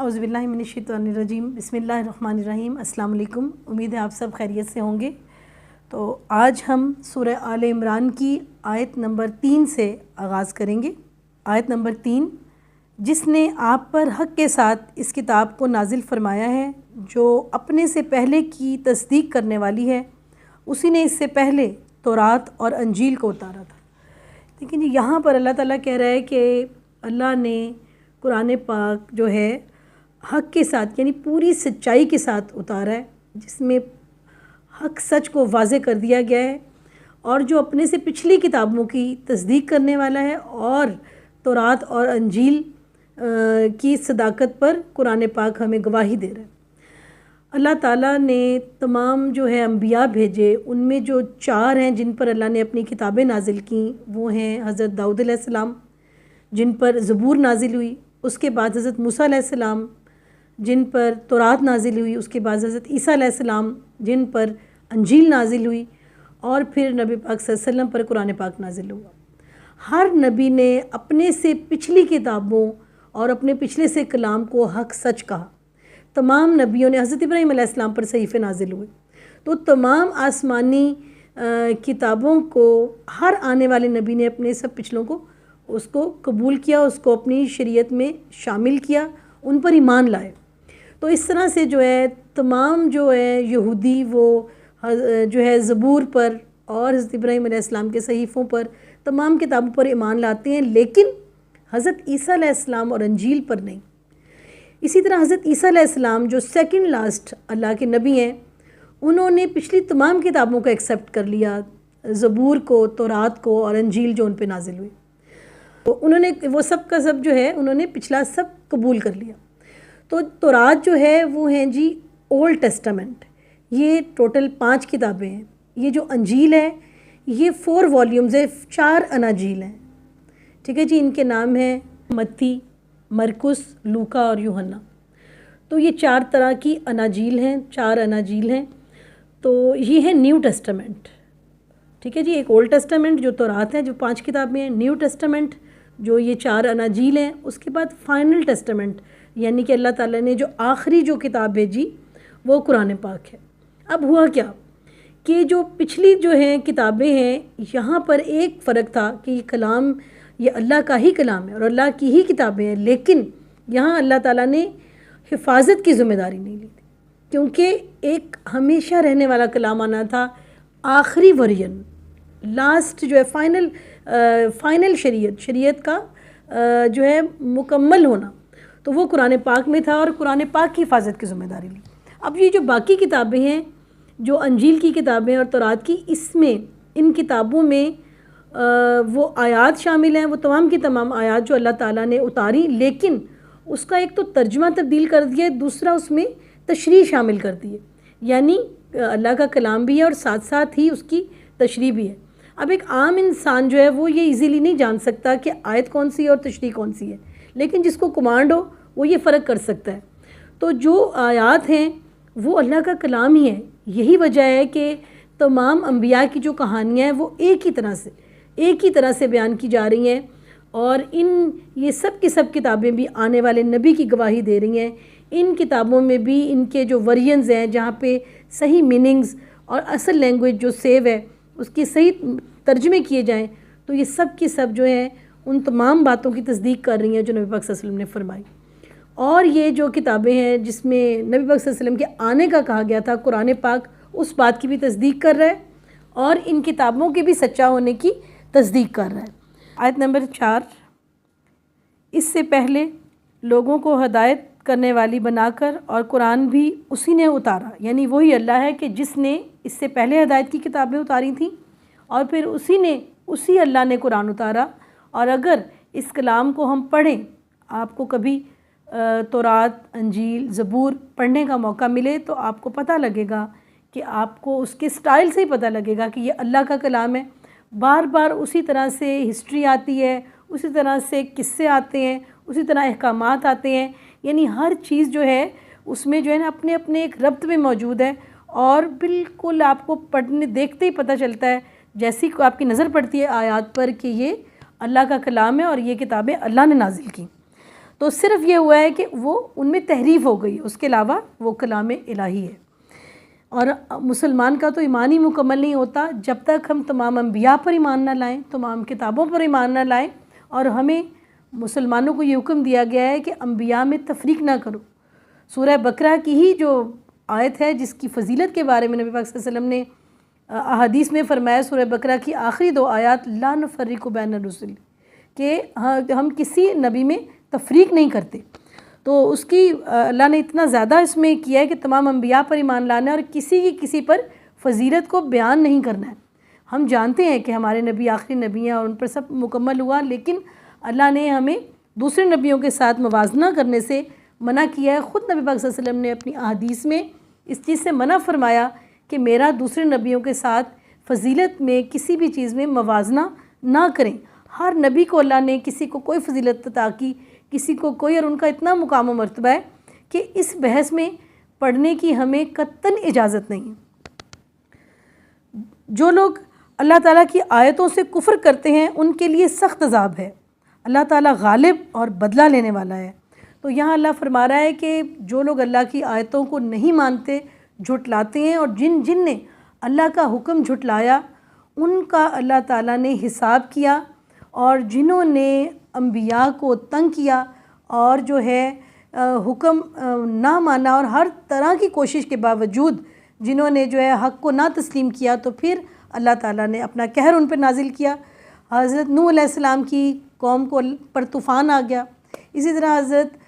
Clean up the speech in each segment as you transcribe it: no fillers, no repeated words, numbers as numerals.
اعوذ باللہ من الشیطان الرجیم، بسم اللہ الرحمن الرحیم۔ السلام علیکم، امید ہے آپ سب خیریت سے ہوں گے۔ تو آج ہم سورہ آل عمران کی آیت نمبر 3 سے آغاز کریں گے۔ آیت نمبر 3: جس نے آپ پر حق کے ساتھ اس کتاب کو نازل فرمایا ہے جو اپنے سے پہلے کی تصدیق کرنے والی ہے، اسی نے اس سے پہلے تورات اور انجیل کو اتارا تھا۔ لیکن یہاں پر اللہ تعالیٰ کہہ رہا ہے کہ اللہ نے قرآن پاک جو ہے حق کے ساتھ یعنی پوری سچائی کے ساتھ اتارا ہے، جس میں حق سچ کو واضح کر دیا گیا ہے، اور جو اپنے سے پچھلی کتابوں کی تصدیق کرنے والا ہے اور تورات اور انجیل کی صداقت پر قرآن پاک ہمیں گواہی دے رہا ہے۔ اللہ تعالیٰ نے تمام جو ہے انبیاء بھیجے، ان میں جو 4 ہیں جن پر اللہ نے اپنی کتابیں نازل کیں، وہ ہیں حضرت داؤد علیہ السلام جن پر زبور نازل ہوئی، اس کے بعد حضرت موسیٰ علیہ السلام جن پر تورات نازل ہوئی، اس کے بعد حضرت عیسیٰ علیہ السلام جن پر انجیل نازل ہوئی، اور پھر نبی پاک صلی اللہ علیہ وسلم پر قرآن پاک نازل ہوا۔ ہر نبی نے اپنے سے پچھلی کتابوں اور اپنے پچھلے سے کلام کو حق سچ کہا۔ تمام نبیوں نے، حضرت ابراہیم علیہ السلام پر صحیفے نازل ہوئے، تو تمام آسمانی کتابوں کو ہر آنے والے نبی نے اپنے سب پچھلوں کو اس کو قبول کیا، اس کو اپنی شریعت میں شامل کیا، ان پر ایمان لائے۔ تو اس طرح سے جو ہے تمام جو ہے یہودی وہ جو ہے زبور پر اور حضرت ابراہیم علیہ السلام کے صحیفوں پر، تمام کتابوں پر ایمان لاتے ہیں، لیکن حضرت عیسیٰ علیہ السلام اور انجیل پر نہیں۔ اسی طرح حضرت عیسیٰ علیہ السلام جو سیکنڈ لاسٹ اللہ کے نبی ہیں، انہوں نے پچھلی تمام کتابوں کو ایکسیپٹ کر لیا، زبور کو، تورات کو اور انجیل جو ان پہ نازل ہوئی، انہوں نے وہ سب کا سب جو ہے انہوں نے پچھلا سب قبول کر لیا۔ تو تورات جو ہے وہ ہیں جی اولڈ ٹیسٹامنٹ، یہ ٹوٹل 5 کتابیں ہیں۔ یہ جو انجیل ہے یہ 4 والیومز ہے، 4 اناجیل ہیں، ٹھیک ہے جی۔ ان کے نام ہیں متی، مرکس، لوکا اور یوحنا۔ تو یہ 4 طرح کی اناجیل ہیں، 4 اناجیل ہیں۔ تو یہ ہے نیو ٹیسٹامنٹ، ٹھیک ہے جی۔ ایک اولڈ ٹیسٹامنٹ جو تورات ہے جو 5 کتابیں ہیں، نیو ٹیسٹامنٹ جو یہ 4 اناجیل ہیں، اس کے بعد فائنل ٹیسٹامنٹ یعنی کہ اللہ تعالیٰ نے جو آخری جو کتاب بھیجی وہ قرآن پاک ہے۔ اب ہوا کیا کہ جو پچھلی جو ہیں کتابیں ہیں، یہاں پر ایک فرق تھا کہ یہ کلام یہ اللہ کا ہی کلام ہے اور اللہ کی ہی کتابیں ہیں، لیکن یہاں اللہ تعالیٰ نے حفاظت کی ذمہ داری نہیں لی تھی، کیونکہ ایک ہمیشہ رہنے والا کلام آنا تھا، آخری ورژن، لاسٹ جو ہے فائنل شریعت کا جو ہے مکمل ہونا، تو وہ قرآن پاک میں تھا اور قرآن پاک کی حفاظت کی ذمہ داری لی۔ اب یہ جو باقی کتابیں ہیں، جو انجیل کی کتابیں اور تورات کی، اس میں ان کتابوں میں وہ آیات شامل ہیں، وہ تمام کی تمام آیات جو اللہ تعالیٰ نے اتاری، لیکن اس کا ایک تو ترجمہ تبدیل کر دیا ہے، دوسرا اس میں تشریح شامل کر دی ہے، یعنی اللہ کا کلام بھی ہے اور ساتھ ساتھ ہی اس کی تشریح بھی ہے۔ اب ایک عام انسان جو ہے وہ یہ ایزیلی نہیں جان سکتا کہ آیت کون سی ہے اور تشریح کون سی ہے، لیکن جس کو کمانڈ ہو وہ یہ فرق کر سکتا ہے۔ تو جو آیات ہیں وہ اللہ کا کلام ہی ہے، یہی وجہ ہے کہ تمام انبیاء کی جو کہانیاں ہیں وہ ایک ہی طرح سے بیان کی جا رہی ہیں، اور یہ سب کی سب کتابیں بھی آنے والے نبی کی گواہی دے رہی ہیں۔ ان کتابوں میں بھی ان کے جو ورژنز ہیں جہاں پہ صحیح میننگز اور اصل لینگویج جو سیو ہے اس کی صحیح ترجمے کیے جائیں، تو یہ سب کی سب جو ہے ان تمام باتوں کی تصدیق کر رہی ہیں جو نبی پاک صلی اللہ علیہ وسلم نے فرمائی۔ اور یہ جو کتابیں ہیں جس میں نبی پاک صلی اللہ علیہ وسلم کے آنے کا کہا گیا تھا، قرآن پاک اس بات کی بھی تصدیق کر رہا ہے اور ان کتابوں کے بھی سچا ہونے کی تصدیق کر رہا ہے۔ آیت نمبر 4: اس سے پہلے لوگوں کو ہدایت کرنے والی بنا کر اور قرآن بھی اسی نے اتارا، یعنی وہی اللہ ہے کہ جس نے اس سے پہلے ہدایت کی کتابیں اتاری تھیں اور پھر اسی اللہ نے قرآن اتارا۔ اور اگر اس کلام کو ہم پڑھیں، آپ کو کبھی تورات، انجیل، زبور پڑھنے کا موقع ملے تو آپ کو پتہ لگے گا کہ آپ کو اس کے سٹائل سے ہی پتہ لگے گا کہ یہ اللہ کا کلام ہے۔ بار بار اسی طرح سے ہسٹری آتی ہے، اسی طرح سے قصے آتے ہیں، اسی طرح احکامات آتے ہیں، یعنی ہر چیز جو ہے اس میں جو ہے نا اپنے اپنے ایک ربط میں موجود ہے، اور بالکل آپ کو پڑھنے دیکھتے ہی پتہ چلتا ہے، جیسی آپ کی نظر پڑتی ہے آیات پر، کہ یہ اللہ کا کلام ہے اور یہ کتابیں اللہ نے نازل کی۔ تو صرف یہ ہوا ہے کہ وہ ان میں تحریف ہو گئی، اس کے علاوہ وہ کلام الہی ہے۔ اور مسلمان کا تو ایمان ہی مکمل نہیں ہوتا جب تک ہم تمام انبیاء پر ایمان نہ لائیں، تمام کتابوں پر ایمان نہ لائیں، اور ہمیں مسلمانوں کو یہ حکم دیا گیا ہے کہ انبیاء میں تفریق نہ کرو۔ سورہ بقرہ کی ہی جو آیت ہے جس کی فضیلت کے بارے میں نبی پاک صلی اللہ علیہ وسلم نے احادیث میں فرمایا، سورہ بقرہ کی آخری 2 آیات لا نفرق بین الرسل، کہ ہم کسی نبی میں تفریق نہیں کرتے۔ تو اس کی اللہ نے اتنا زیادہ اس میں کیا ہے کہ تمام انبیاء پر ایمان لانا ہے اور کسی پر فضیلت کو بیان نہیں کرنا ہے۔ ہم جانتے ہیں کہ ہمارے نبی آخری نبی ہیں اور ان پر سب مکمل ہوا، لیکن اللہ نے ہمیں دوسرے نبیوں کے ساتھ موازنہ کرنے سے منع کیا ہے۔ خود نبی پاک صلی اللہ علیہ وسلم نے اپنی احادیث میں اس چیز سے منع فرمایا کہ میرا دوسرے نبیوں کے ساتھ فضیلت میں کسی بھی چیز میں موازنہ نہ کریں۔ ہر نبی کو اللہ نے کسی کو کوئی فضیلت عطا کی، کسی کو کوئی، اور ان کا اتنا مقام و مرتبہ ہے کہ اس بحث میں پڑھنے کی ہمیں قطعاً اجازت نہیں ہے۔ جو لوگ اللہ تعالیٰ کی آیتوں سے کفر کرتے ہیں ان کے لیے سخت عذاب ہے۔ اللہ تعالیٰ غالب اور بدلہ لینے والا ہے۔ تو یہاں اللہ فرما رہا ہے کہ جو لوگ اللہ کی آیتوں کو نہیں مانتے، جھٹلاتے ہیں، اور جن نے اللہ کا حکم جھٹلایا ان کا اللہ تعالیٰ نے حساب کیا، اور جنہوں نے انبیاء کو تنگ کیا اور جو ہے حکم نہ مانا، اور ہر طرح کی کوشش کے باوجود جنہوں نے جو ہے حق کو نہ تسلیم کیا، تو پھر اللہ تعالیٰ نے اپنا قہر ان پہ نازل کیا۔ حضرت نوح علیہ السلام کی قوم کو پر طوفان آ گیا، اسی طرح حضرت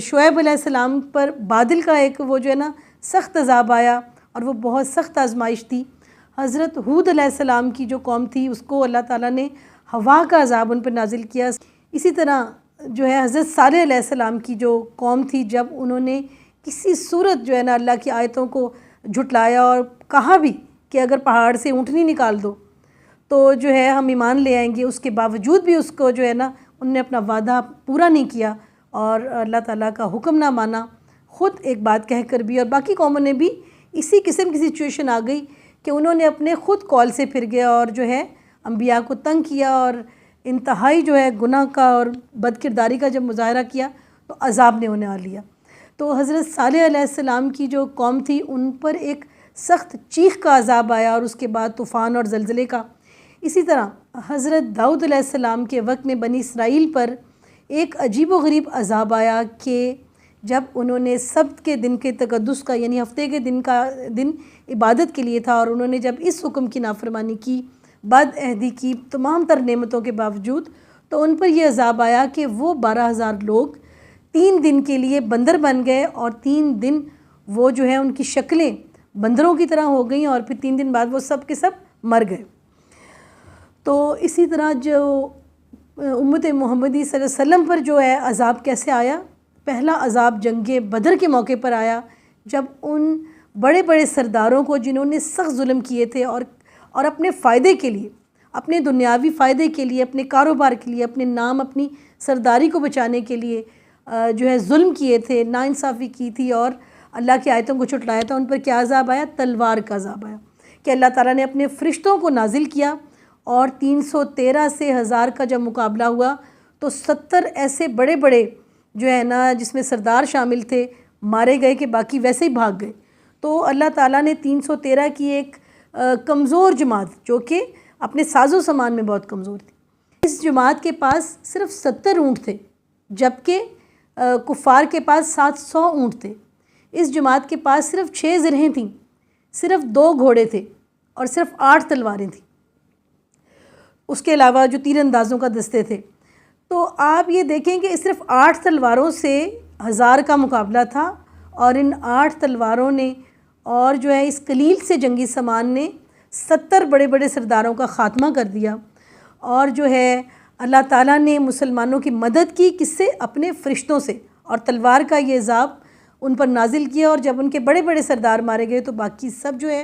شعیب علیہ السلام پر بادل کا ایک وہ جو ہے نا سخت عذاب آیا، اور وہ بہت سخت آزمائش تھی۔ حضرت ہود علیہ السلام کی جو قوم تھی اس کو اللہ تعالیٰ نے ہوا کا عذاب ان پر نازل کیا۔ اسی طرح جو ہے حضرت صالح علیہ السلام کی جو قوم تھی، جب انہوں نے کسی صورت جو ہے نا اللہ کی آیتوں کو جھٹلایا اور کہا بھی کہ اگر پہاڑ سے اونٹنی نکال دو تو جو ہے ہم ایمان لے آئیں گے، اس کے باوجود بھی اس کو جو ہے نا انہوں نے اپنا وعدہ پورا نہیں کیا اور اللہ تعالیٰ کا حکم نہ مانا، خود ایک بات کہہ کر بھی۔ اور باقی قوموں نے بھی اسی قسم کی سچویشن آ گئی کہ انہوں نے اپنے خود قول سے پھر گیا اور جو ہے انبیاء کو تنگ کیا، اور انتہائی جو ہے گناہ کا اور بد کرداری کا جب مظاہرہ کیا تو عذاب نے انہیں آ لیا۔ تو حضرت صالح علیہ السلام کی جو قوم تھی ان پر ایک سخت چیخ کا عذاب آیا، اور اس کے بعد طوفان اور زلزلے کا۔ اسی طرح حضرت داؤد علیہ السلام کے وقت میں بنی اسرائیل پر ایک عجیب و غریب عذاب آیا کہ جب انہوں نے سبت کے دن کے تقدس کا، یعنی ہفتے کے دن عبادت کے لیے تھا، اور انہوں نے جب اس حکم کی نافرمانی کی، بد عہدی کی تمام تر نعمتوں کے باوجود، تو ان پر یہ عذاب آیا کہ وہ 12,000 لوگ 3 دن کے لیے بندر بن گئے، اور 3 دن وہ جو ہے ان کی شکلیں بندروں کی طرح ہو گئیں، اور پھر 3 دن بعد وہ سب کے سب مر گئے۔ تو اسی طرح جو امت محمدی صلی اللہ علیہ وسلم پر جو ہے عذاب کیسے آیا، پہلا عذاب جنگ بدر کے موقع پر آیا، جب ان بڑے بڑے سرداروں کو جنہوں نے سخت ظلم کیے تھے اور اپنے فائدے کے لیے، اپنے دنیاوی فائدے کے لیے، اپنے کاروبار کے لیے، اپنے نام، اپنی سرداری کو بچانے کے لیے جو ہے ظلم کیے تھے، ناانصافی کی تھی اور اللہ کی آیتوں کو چھٹلایا تھا، ان پر کیا عذاب آیا؟ تلوار کا عذاب آیا کہ اللہ تعالیٰ نے اپنے فرشتوں کو نازل کیا، اور 313 سے 1000 کا جب مقابلہ ہوا تو 70 ایسے بڑے بڑے جو ہے نا جس میں سردار شامل تھے مارے گئے کہ باقی ویسے ہی بھاگ گئے۔ تو اللہ تعالیٰ نے 313 کی ایک کمزور جماعت جو کہ اپنے ساز و سامان میں بہت کمزور تھی، اس جماعت کے پاس صرف 70 اونٹ تھے، جبکہ کفار کے پاس 700 اونٹ تھے۔ اس جماعت کے پاس صرف 6 زرہیں تھیں، صرف 2 گھوڑے تھے، اور صرف 8 تلواریں تھیں، اس کے علاوہ جو تیر اندازوں کا دستے تھے۔ تو آپ یہ دیکھیں کہ صرف 8 تلواروں سے 1000 کا مقابلہ تھا، اور ان 8 تلواروں نے اور جو ہے اس قلیل سے جنگی سامان نے 70 بڑے بڑے سرداروں کا خاتمہ کر دیا، اور جو ہے اللہ تعالیٰ نے مسلمانوں کی مدد کی، کس سے؟ اپنے فرشتوں سے، اور تلوار کا یہ عذاب ان پر نازل کیا، اور جب ان کے بڑے بڑے سردار مارے گئے تو باقی سب جو ہے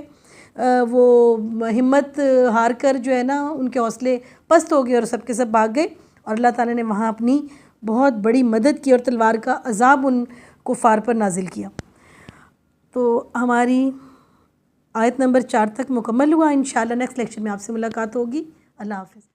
وہ ہمت ہار کر جو ہے نا ان کے حوصلے پست ہو گئے اور سب کے سب بھاگ گئے، اور اللہ تعالیٰ نے وہاں اپنی بہت بڑی مدد کی اور تلوار کا عذاب ان کفار پر نازل کیا۔ تو ہماری آیت نمبر 4 تک مکمل ہوا۔ انشاءاللہ نیکسٹ لیکچر میں آپ سے ملاقات ہوگی۔ اللہ حافظ۔